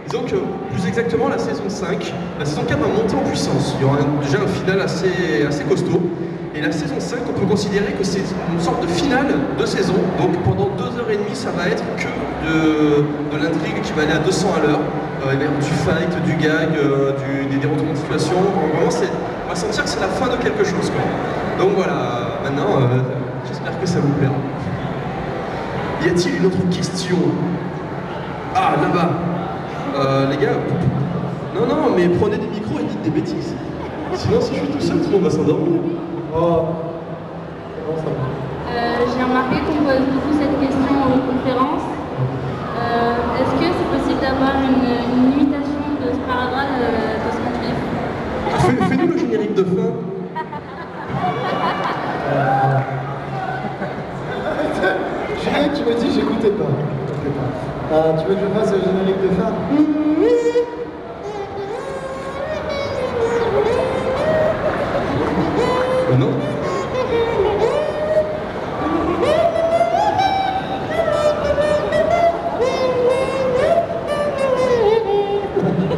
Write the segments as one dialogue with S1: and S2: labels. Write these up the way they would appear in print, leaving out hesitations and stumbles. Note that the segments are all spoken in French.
S1: Disons que, plus exactement, la saison 5, la saison 4 va monter en puissance. Il y aura déjà un final assez costaud. Et la saison 5, on peut considérer que c'est une sorte de finale de saison. Donc pendant 2h30, ça va être que de l'intrigue qui va aller à 200 à l'heure. Il va y avoir du fight, du gag, des retournements de situation. Vraiment, on va sentir que c'est la fin de quelque chose, quoi. Donc voilà, maintenant, j'espère que ça vous plaira. Y a-t-il une autre question? Ah, là-bas. Les gars, non, mais prenez des micros et dites des bêtises. Sinon, si je suis tout seul, tout le monde va s'endormir. Oh, c'est bon, ça va.
S2: J'ai remarqué qu'on pose beaucoup cette question aux conférences. Est-ce que c'est possible d'avoir une imitation de sparadrap de ce motif?
S1: Fais-nous le générique de fin.
S3: Julien, tu me dis, j'écoutais pas. Tu veux que je fasse le générique de fin?
S1: Non.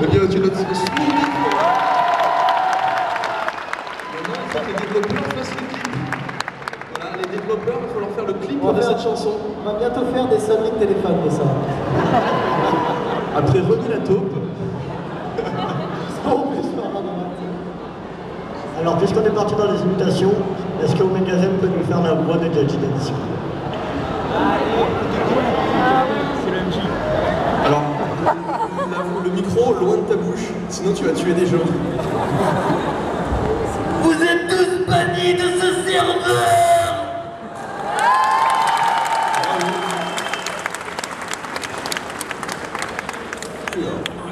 S1: Eh bien, tu notes sous le micro. Maintenant, il faut que les développeurs fassent le clip. Voilà, les développeurs, il faut leur faire le clip de cette chanson.
S3: On va bientôt faire des sonneries de téléphone de ça.
S1: Après René la taupe.
S4: Alors, puisqu'on est parti dans les imitations, est-ce que Omega Zen peut nous faire la voix de Judgy Dance?
S1: Alors, le micro loin de ta bouche, sinon tu vas tuer des gens.
S5: Vous êtes tous bannis de ce serveur!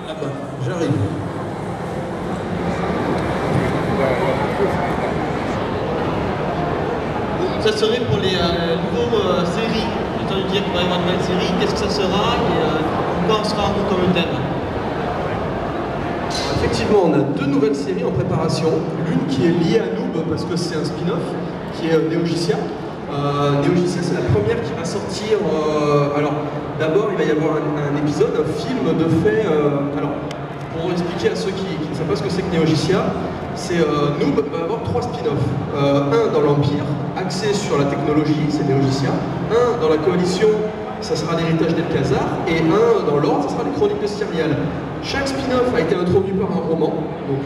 S1: Là-bas, j'arrive.
S6: Ça serait pour les nouveaux séries. J'ai entendu dire qu'il va y avoir une nouvelle série. Qu'est-ce que ça sera et quoi sera comme le thème?
S1: Effectivement, on a deux nouvelles séries en préparation. L'une qui est liée à Noob parce que c'est un spin-off, qui est Neogicia. Neogicia, c'est la première qui va sortir. Alors, d'abord, il va y avoir un épisode, un film de fait. Alors, pour expliquer à ceux qui ne savent pas ce que c'est que Neogicia, c'est Noob va avoir trois spin-offs. Un dans l'Empire, axé sur la technologie, c'est Neogicia. Un dans la Coalition, ça sera l'héritage d'El-Khazar. Et un dans l'Ordre, ça sera les Chroniques de Cyrial. Chaque spin-off a été introduit par un roman, donc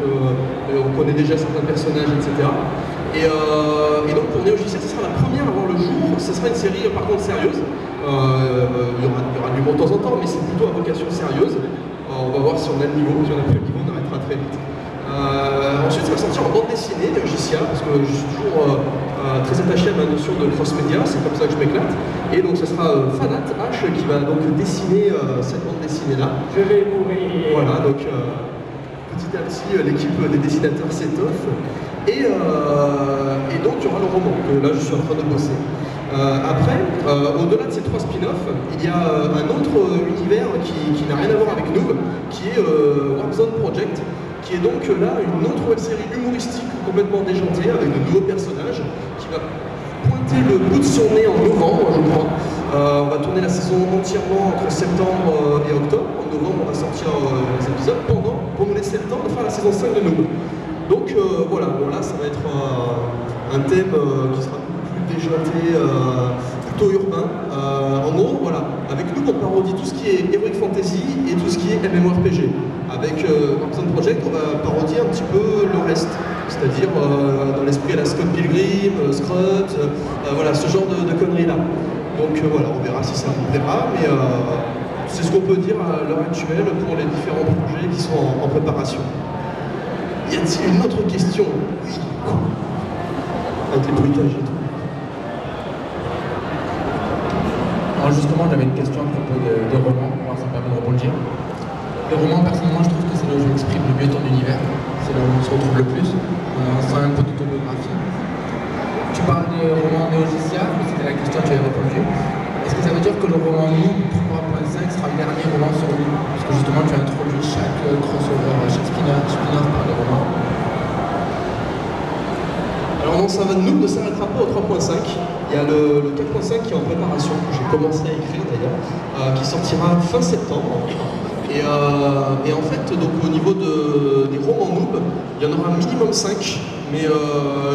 S1: on connaît déjà certains personnages, etc. Et donc pour Neogicia, ce sera la première à voir le jour. Ce sera une série par contre sérieuse. Il y aura du monde de temps en temps, mais c'est plutôt à vocation sérieuse. On va voir si on a le niveau. Si on n'a pas le niveau, on arrêtera très vite. Ensuite, ça va sortir en bande dessinée, Neogicia, parce que je suis toujours très attaché à ma notion de cross-média, c'est comme ça que je m'éclate. Et donc, ce sera Fanat H qui va donc dessiner cette bande dessinée-là.
S3: Je vais mourir.
S1: Voilà, donc petit à petit, l'équipe des dessinateurs s'étoffe. Et donc, il y aura le roman, que là, je suis en train de bosser. Après, au-delà de ces trois spin-offs, il y a un autre univers qui n'a rien à voir avec nous, qui est Warzone Project, qui est donc là une autre web-série humoristique complètement déjantée avec de nouveaux personnages, qui va pointer le bout de son nez en novembre, je crois. On va tourner la saison entièrement entre septembre et octobre. En novembre, on va sortir les épisodes pour nous laisser le temps de faire la saison 5 de nous. Donc voilà, bon, là ça va être un thème qui sera plus déjanté, plutôt urbain. En gros, voilà, avec nous on parodie tout ce qui est Heroic Fantasy et tout ce qui est MMORPG. Avec Warzone Project, on va parodier un petit peu le reste, c'est-à-dire dans l'esprit à la Scott Pilgrim, Scrut, voilà, ce genre de conneries-là. Donc voilà, on verra si ça vous plaira, mais c'est ce qu'on peut dire à l'heure actuelle pour les différents projets qui sont en préparation. Y a-t-il une autre question? Oui. Avec les bruitages et tout.
S7: Alors justement, j'avais une question à propos de romans, alors ça me permet de rebondir. Le roman, personnellement, je trouve que c'est là où je m'exprime le mieux ton univers, c'est là où on se retrouve le plus, on sent un peu d'autobiographie. Tu parles des romans Neogicia, c'était la question que tu avais répondu. Est-ce que ça veut dire que le roman Noob 3.5 sera le dernier roman sur Noob? Parce que justement, tu as introduit chaque crossover, chaque spin-off par les romans.
S1: Alors non, ça va de Noob ne s'arrêtera pas au 3.5. Il y a le 4.5 qui est en préparation, que j'ai commencé à écrire d'ailleurs, qui sortira fin septembre. Et en fait, donc, au niveau des romans noob, il y en aura minimum 5, mais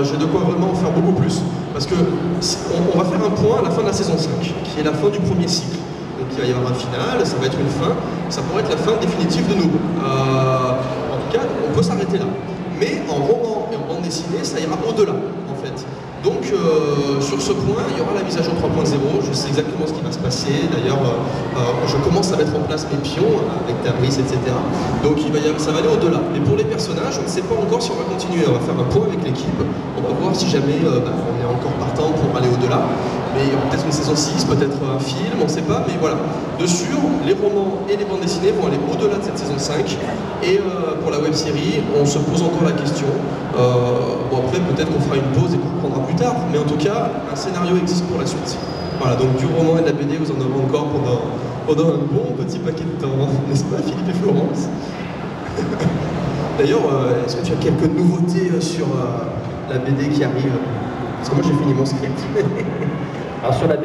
S1: j'ai de quoi vraiment en faire beaucoup plus. Parce que on va faire un point à la fin de la saison 5, qui est la fin du premier cycle. Donc il va y avoir un final, ça va être une fin, ça pourrait être la fin définitive de Noob. En tout cas, on peut s'arrêter là. Mais en roman et en bande dessinée, ça ira au-delà, en fait. Donc sur ce point, il y aura la mise à jour 3.0, je sais exactement ce qui va se passer, d'ailleurs je commence à mettre en place mes pions avec Tabriz, etc. Donc ça va aller au-delà. Mais pour les personnages, on ne sait pas encore si on va continuer, on va faire un point avec l'équipe, on va voir si jamais on est encore partant pour aller au-delà. Mais il y aura peut-être une saison 6, peut-être un film, on ne sait pas, mais voilà. De sûr, les romans et les bandes dessinées vont aller au-delà de cette saison 5. Et pour la web-série, on se pose encore la question. Bon après, peut-être qu'on fera une pause et qu'on reprendra plus tard, mais en tout cas, un scénario existe pour la suite. Voilà, donc du roman et de la BD, vous en aurez encore pendant un bon petit paquet de temps, n'est-ce pas, Philippe et Florence? D'ailleurs, est-ce que tu as quelques nouveautés sur la BD qui arrive? Parce que moi, j'ai fini mon script.
S8: Alors sur la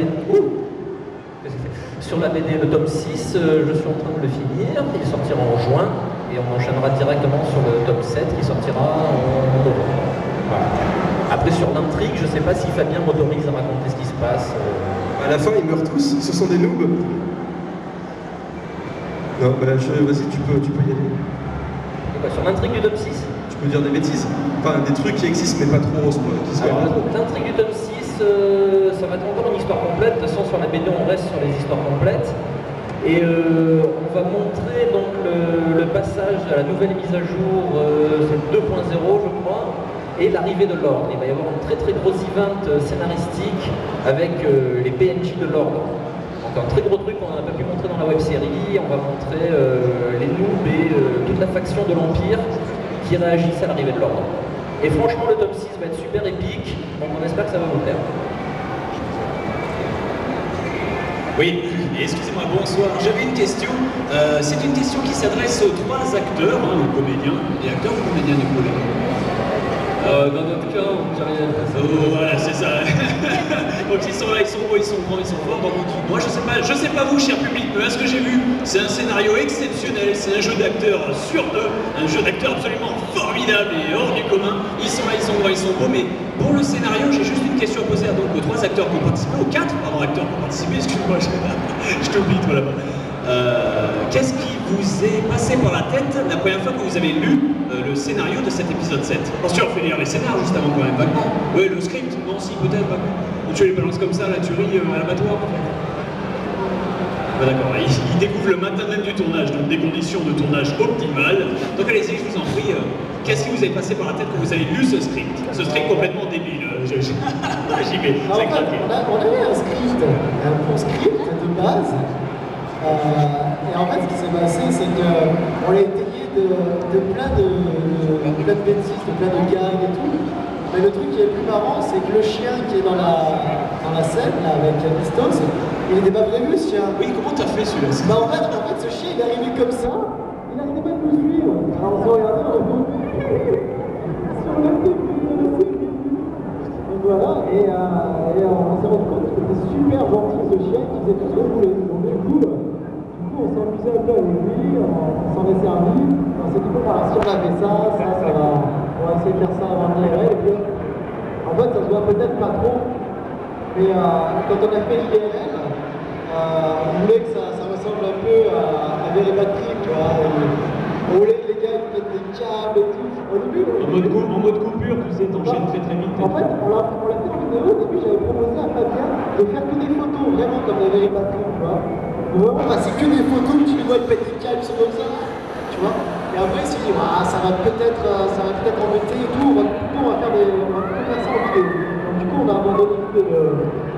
S8: BD, le tome 6, je suis en train de le finir, il sortira en juin, et on enchaînera directement sur le tome 7 qui sortira en novembre. Voilà. Après sur l'intrigue, je ne sais pas si Fabien m'autorise à raconter ce qui se passe.
S1: À la fin, ils meurent tous, ce sont des noobs. Non, vas-y, tu peux y aller.
S8: Sur l'intrigue du tome 6?
S1: Tu peux dire des bêtises, enfin des trucs qui existent mais pas trop.
S8: L'intrigue du tome 6, ça va être encore une histoire complète. De toute façon, sur la BD, on reste sur les histoires complètes. Et on va montrer donc le passage à la nouvelle mise à jour, c'est 2.0 je crois, et l'arrivée de l'ordre. Il va y avoir une très très grosse event scénaristique avec les PNJ de l'ordre. Donc un très gros truc qu'on n'a pas pu montrer dans la web série. On va montrer les noobs et toute la faction de l'Empire qui réagissent à l'arrivée de l'ordre. Et franchement, le tome 6 va être super épique, donc on espère que ça va vous plaire.
S9: Oui, excusez-moi, bonsoir. J'avais une question. C'est une question qui s'adresse aux 3 acteurs, aux comédiens. Les acteurs ou comédiens du coup?
S8: Dans notre cas, on ne dit rien.
S9: Voilà, c'est ça. Donc ils sont là, ils sont beaux, ils sont grands, ils sont forts. Donc, moi, je sais pas vous, cher public, mais là, ce que j'ai vu, c'est un scénario exceptionnel, c'est un jeu d'acteurs sur 2, un jeu d'acteurs absolument formidable et hors du commun. Ils sont là, ils sont grands, ils sont beaux, mais pour le scénario, j'ai juste une question à poser donc, aux 3 acteurs qui ont participé, aux 4 acteurs qui ont participé, excuse-moi, je t'oublie toi là-bas. Qu'est-ce qui vous est passé par la tête la première fois que vous avez lu le scénario de cet épisode 7? Attention, on fait lire les scénarios juste avant quand même, vaguement. Oui, le script, non, si, peut-être, vaguement. Ou tu les balances comme ça, la tuerie à l'abattoir. Bah, d'accord, il découvre le matin même du tournage, donc des conditions de tournage optimales. Donc allez-y, je vous en prie, qu'est-ce qui vous est passé par la tête quand vous avez lu ce script complètement débile? J'y vais, c'est craqué.
S3: On avait un script, un bon script de base. Et en fait, ce qui s'est passé, c'est qu'on l'a étayé de plein de bêtises, de plein de gags et tout. Mais le truc qui est le plus marrant, c'est que le chien qui est dans la scène, là, avec Mistos, il n'était pas prévu, ce chien.
S9: Oui, comment t'as fait celui-là?
S3: Bah en fait, ce chien, il est arrivé comme ça, il n'arrivait pas de nous suivre. Alors on s'est regardé, on a dit, sur le donc voilà, et on s'est rendu compte que c'était super gentil ce chien qui faisait tout ce qu'on voulait. Donc du coup, on s'est amusé un peu avec lui, on s'en est servi, on s'est dit bon, voilà, si on a fait ça va, on va essayer de faire ça avant de et puis en fait ça se voit peut-être pas trop, mais quand on a fait l'IRL, on voulait que ça ressemble un peu à des batteries, tu vois, on voulait que les gars ils mettent des câbles et tout. Au début,
S9: en mode coupure, tu sais, t'enchaînes très vite.
S3: En fait, on l'a fait en vidéo, au début j'avais proposé à Fabien de faire que des photos, vraiment comme des vrais batteries, tu vois. Vraiment, c'est que des photos où tu les vois, ils pètent des câbles, ils sont comme ça, tu vois. Et après, il s'est dit, ça va peut-être embêter et tout, on va faire ça en vidéo. Donc, du coup, on a abandonné l'idée de...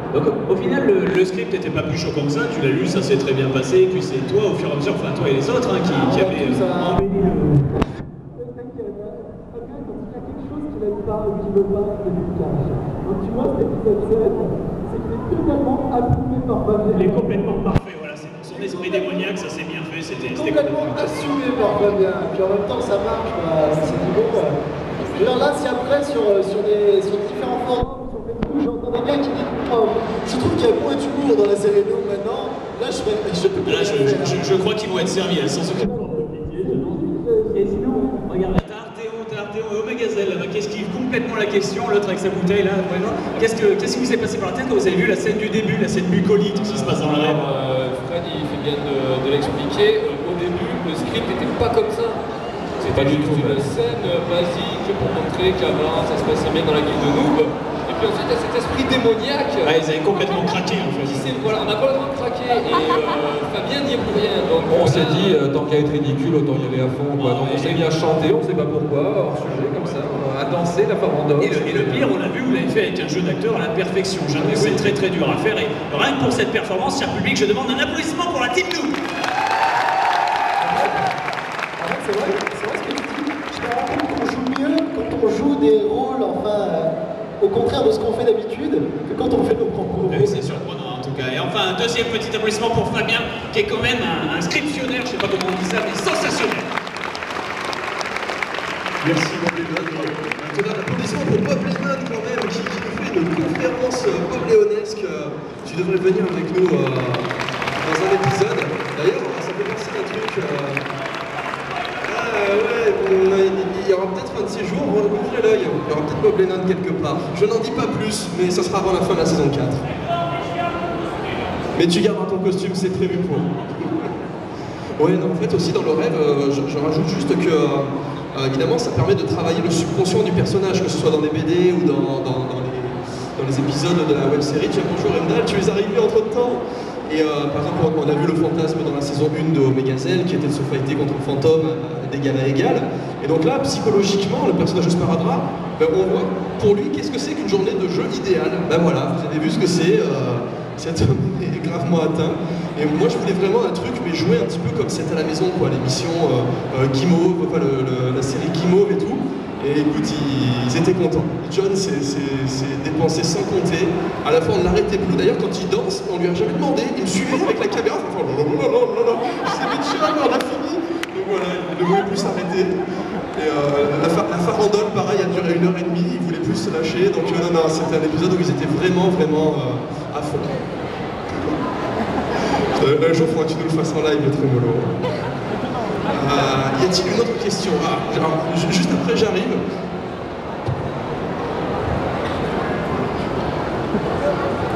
S9: Donc au final, le script n'était pas plus choquant que ça, tu l'as lu, ça s'est très bien passé, et puis c'est toi au fur et à mesure, enfin toi et les autres, qui avaient embelli le...
S3: Fabien, quand il y a quelque chose qu'il n'aime pas ou qu'il ne veut pas, c'est du cash. Donc tu vois, cet épisode 7, c'est qu'il est totalement approuvé par Fabien.
S9: Il est complètement parfait, voilà, c'est son esprit démoniaque, ça s'est bien fait, c'était
S3: complètement assumé par Fabien. Puis en même temps, ça marche, c'est du bon. Alors là, si après, sur différents forums, sur Facebook, j'entends des gars qui disent Je trouve qu'il y a moins d'humour dans la série No maintenant. Là, je peux plus.
S9: Là, je crois qu'ils vont être servis, hein, sans aucun. Et sinon, regarde, t'as Arthéo et Omegazelle là-bas qui esquive complètement la question, l'autre avec sa bouteille là, vraiment. Qu'est-ce qui vous est passé par la tête quand vous avez vu la scène du début, la scène bucolique, tout ce qui se passe dans la rêve?
S10: Fred, il fait bien de l'expliquer. Au début, le script n'était pas comme ça. C'était juste une scène basique pour montrer qu'avant ça se passait bien dans la guilde de noob. Et puis ensuite, il y a cet esprit démoniaque.
S9: Ah, ils avaient complètement craqué en fait.
S10: Voilà, on a complètement craqué et Fabien n'y est pour rien. Donc,
S11: on s'est dit, tant qu'à être ridicule, autant y aller à fond. Quoi. Donc on s'est mis à chanter, on ne sait pas pourquoi, hors sujet comme ça, à danser la farandole.
S9: Et le pire, on l'a vu, vous l'avez fait avec un jeu d'acteur à la perfection. J'avoue, c'est très très dur à faire. Et rien que pour cette performance, cher public, je demande un applaudissement pour la team Noob.
S3: C'est vrai ce que tu dis. Je me rends compte qu'on joue mieux quand on joue des rôles, au contraire de ce qu'on fait d'habitude, que quand on fait nos propres rôles.
S9: Oui, c'est surprenant en tout cas. Et enfin, un deuxième petit applaudissement pour Fabien, qui est quand même un scriptionnaire, je sais pas comment on dit ça, mais sensationnel.
S1: Merci Bob Lennon. Maintenant, l'applaudissement pour Bob Lennon quand même, qui nous fait une conférence Bob Léonesque. Tu devrais venir avec nous dans un épisode. D'ailleurs, ça fait penser à un truc. Il y aura peut-être un de ces jours, ouvrez l'œil, il y aura peut-être Bob Lennon quelque part. Je n'en dis pas plus, mais ça sera avant la fin de la saison 4. Mais tu garderas ton costume, c'est prévu pour. Ouais, non, en fait aussi dans le rêve, je rajoute juste que évidemment ça permet de travailler le subconscient du personnage, que ce soit dans les BD ou dans les épisodes de la web série. Tiens, bonjour Emdal, tu es arrivé entre temps. Et par exemple, on a vu le fantasme dans la saison 1 de Omegazelle qui était de se fighter contre le fantôme d'égal à égal. Et donc là, psychologiquement, le personnage de Sparadrap, on voit pour lui qu'est-ce que c'est qu'une journée de jeu idéale. Ben voilà, vous avez vu ce que c'est, cet homme est gravement atteint. Et moi je voulais vraiment un truc, mais jouer un petit peu comme c'était à la maison, quoi, l'émission Guimauve, enfin la série Guimauve et tout. Et écoute, ils étaient contents. John s'est dépensé sans compter. À la fin, on ne l'arrêtait plus. D'ailleurs, quand il danse, on lui a jamais demandé. Il me suivait avec la caméra. Enfin, je sais, mais John, on a fini. Donc voilà, il ne voulait plus s'arrêter. Et la farandole, pareil, a duré 1h30. Il ne voulait plus se lâcher. Donc non, c'était un épisode où ils étaient vraiment à fond. Un jour, il faudra que tu nous le fasses en live, très mollo. Y a-t-il une autre question? Juste après, j'arrive.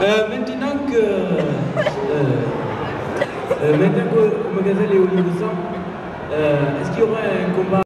S12: Maintenant que Omegazelle est au niveau 100, est-ce qu'il y aura un combat